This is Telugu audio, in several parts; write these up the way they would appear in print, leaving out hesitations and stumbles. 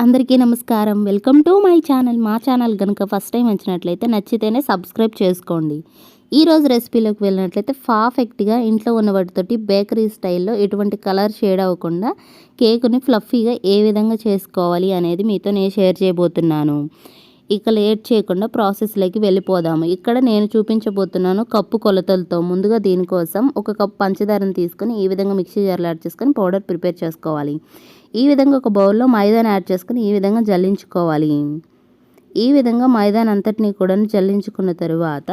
అందరికీ నమస్కారం. Welcome to my channel. మా ఛానల్ కనుక ఫస్ట్ టైం వచ్చినట్లయితే నచ్చితేనే సబ్స్క్రైబ్ చేసుకోండి. ఈరోజు రెసిపీలోకి వెళ్ళినట్లయితే పర్ఫెక్ట్గా ఇంట్లో ఉన్న వాటితోటి బేకరీ స్టైల్లో ఎటువంటి కలర్ షేడ్ అవ్వకుండా కేకుని ఫ్లఫీగా ఏ విధంగా చేసుకోవాలి అనేది మీతో నేను షేర్ చేయబోతున్నాను. ఇక లేట్ చేయకుండా ప్రాసెస్లోకి వెళ్ళిపోదాము. ఇక్కడ నేను చూపించబోతున్నాను కప్పు కొలతలతో. ముందుగా దీనికోసం ఒక కప్పు పంచదారను తీసుకొని ఈ విధంగా మిక్సీ జార్లో యాడ్ చేసుకొని పౌడర్ ప్రిపేర్ చేసుకోవాలి. ఈ విధంగా ఒక బౌల్లో మైదాని యాడ్ చేసుకొని ఈ విధంగా జల్లించుకోవాలి. ఈ విధంగా మైదాని అంతటిని కూడా జల్లించుకున్న తరువాత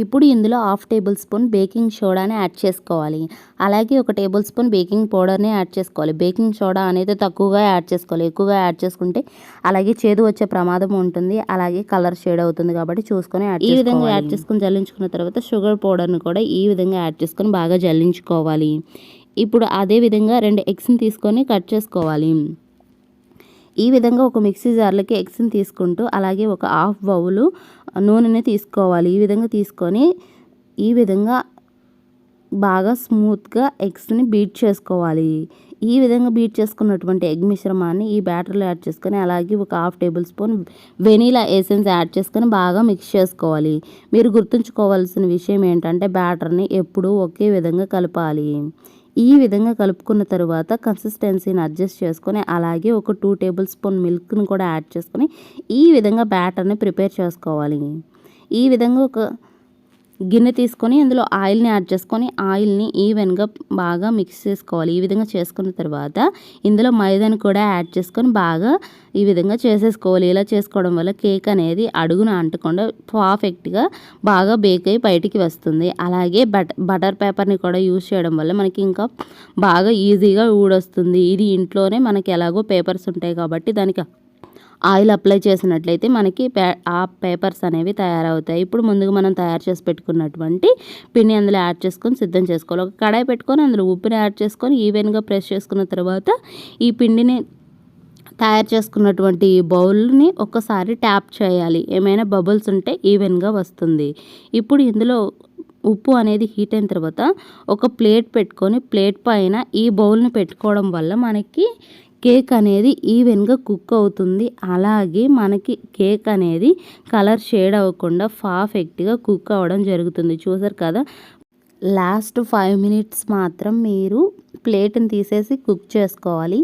ఇప్పుడు ఇందులో 1/2 టేబుల్ స్పూన్ బేకింగ్ సోడాని యాడ్ చేసుకోవాలి. అలాగే 1 టేబుల్ స్పూన్ బేకింగ్ పౌడర్ని యాడ్ చేసుకోవాలి. బేకింగ్ సోడా అనేది తక్కువగా యాడ్ చేసుకోవాలి. ఎక్కువగా యాడ్ చేసుకుంటే అలాగే చేదు వచ్చే ప్రమాదం ఉంటుంది. అలాగే కలర్ షేడ్ అవుతుంది కాబట్టి చూసుకొని ఈ విధంగా యాడ్ చేసుకొని జల్లించుకున్న తర్వాత షుగర్ పౌడర్ని కూడా ఈ విధంగా యాడ్ చేసుకొని బాగా జల్లించుకోవాలి. ఇప్పుడు అదే విధంగా 2 ఎగ్స్ని తీసుకొని కట్ చేసుకోవాలి. ఈ విధంగా ఒక మిక్సీ జార్లోకి ఎగ్స్ని తీసుకుంటూ అలాగే ఒక 1/2 బౌలు నూనెని తీసుకోవాలి. ఈ విధంగా తీసుకొని ఈ విధంగా బాగా స్మూత్గా ఎగ్స్ని బీట్ చేసుకోవాలి. ఈ విధంగా బీట్ చేసుకున్నటువంటి ఎగ్ మిశ్రమాన్ని ఈ బ్యాటర్లో యాడ్ చేసుకొని అలాగే ఒక 1/2 table spoon vanilla essence add చేసుకొని బాగా మిక్స్ చేసుకోవాలి. మీరు గుర్తుంచుకోవాల్సిన విషయం ఏంటంటే బ్యాటర్ని ఎప్పుడూ ఒకే విధంగా కలపాలి. ఈ విధంగా కలుపుకున్న తర్వాత కన్సిస్టెన్సీని అడ్జస్ట్ చేసుకొని అలాగే ఒక 2 టేబుల్ స్పూన్ మిల్క్ని కూడా యాడ్ చేసుకొని ఈ విధంగా బ్యాటర్ని ప్రిపేర్ చేసుకోవాలి. ఈ విధంగా ఒక గిన్నె తీసుకొని అందులో ఆయిల్ని యాడ్ చేసుకొని ఆయిల్ని ఈవెన్గా బాగా మిక్స్ చేసుకోవాలి. ఈ విధంగా చేసుకున్న తర్వాత ఇందులో మైదాని కూడా యాడ్ చేసుకొని బాగా ఈ విధంగా చేసేసుకోవాలి. ఇలా చేసుకోవడం వల్ల కేక్ అనేది అడుగున అంటకుండా పర్ఫెక్ట్గా బాగా బేక్ అయ్యి బయటికి వస్తుంది. అలాగే బటర్ పేపర్ని కూడా యూజ్ చేయడం వల్ల మనకి ఇంకా బాగా ఈజీగా ఊడొస్తుంది. ఇది ఇంట్లోనే మనకి ఎలాగో పేపర్స్ ఉంటాయి కాబట్టి దానికి ఆయిల్ అప్లై చేసినట్లయితే మనకి ఆ పేపర్స్ అనేవి తయారవుతాయి. ఇప్పుడు ముందుగా మనం తయారు చేసి పెట్టుకున్నటువంటి పిండి అందులో యాడ్ చేసుకొని సిద్ధం చేసుకోవాలి. ఒక కడాయి పెట్టుకొని అందులో ఉప్పుని యాడ్ చేసుకొని ఈవెన్గా ప్రెస్ చేసుకున్న తర్వాత ఈ పిండిని తయారు చేసుకున్నటువంటి బౌల్ని ఒక్కసారి ట్యాప్ చేయాలి. ఏమైనా బబుల్స్ ఉంటే ఈవెన్గా వస్తుంది. ఇప్పుడు ఇందులో ఉప్పు అనేది హీట్ అయిన తర్వాత ఒక ప్లేట్ పెట్టుకొని ప్లేట్ పైన ఈ బౌల్ని పెట్టుకోవడం వల్ల మనకి కేక్ అనేది ఈవెన్గా కుక్ అవుతుంది. అలాగే మనకి కేక్ అనేది కలర్ షేడ్ అవ్వకుండా పర్ఫెక్ట్గా కుక్ అవ్వడం జరుగుతుంది. చూసారు కదా, లాస్ట్ 5 మినిట్స్ మాత్రం మీరు ప్లేట్ని తీసేసి కుక్ చేసుకోవాలి.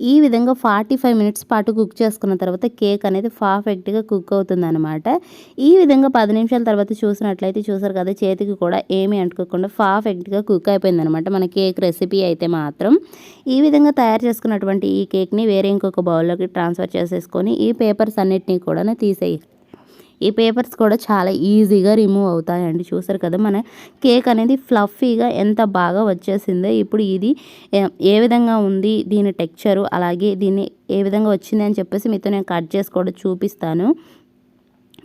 ఈ విధంగా 45 మినిట్స్ పాటు కుక్ చేసుకున్న తర్వాత కేక్ అనేది పర్ఫెక్ట్గా కుక్ అవుతుంది అనమాట. ఈ విధంగా 10 నిమిషాల తర్వాత చూసినట్లయితే చూసారు కదా, చేతికి కూడా ఏమీ అంటుకోకుండా పర్ఫెక్ట్గా కుక్ అయిపోయింది అనమాట మన కేక్ రెసిపీ అయితే మాత్రం. ఈ విధంగా తయారు చేసుకున్నటువంటి ఈ కేక్ని వేరే ఇంకొక బౌల్లోకి ట్రాన్స్ఫర్ చేసేసుకొని ఈ పేపర్స్ అన్నిటినీ కూడా తీసేయాలి. ఈ పేపర్స్ కూడా చాలా ఈజీగా రిమూవ్ అవుతాయండి. చూసారు కదా, మన కేక్ అనేది ఫ్లఫీగా ఎంత బాగా వచ్చేసిందో. ఇప్పుడు ఇది ఏ విధంగా ఉంది దీని టెక్స్చరు అలాగే దీన్ని ఏ విధంగా వచ్చింది అని చెప్పేసి మీతో నేను కట్ చేసి కూడా చూపిస్తాను.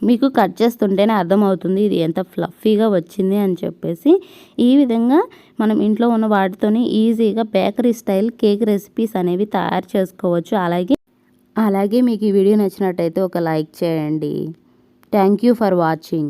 మీకు కట్ చేస్తుంటేనే అర్థమవుతుంది ఇది ఎంత ఫ్లఫీగా వచ్చింది అని చెప్పేసి. ఈ విధంగా మనం ఇంట్లో ఉన్న వాటితోనే ఈజీగా బేకరీ స్టైల్ కేక్ రెసిపీస్ అనేవి తయారు చేసుకోవచ్చు. అలాగే మీకు ఈ వీడియో నచ్చినట్టయితే ఒక లైక్ చేయండి. Thank you for watching.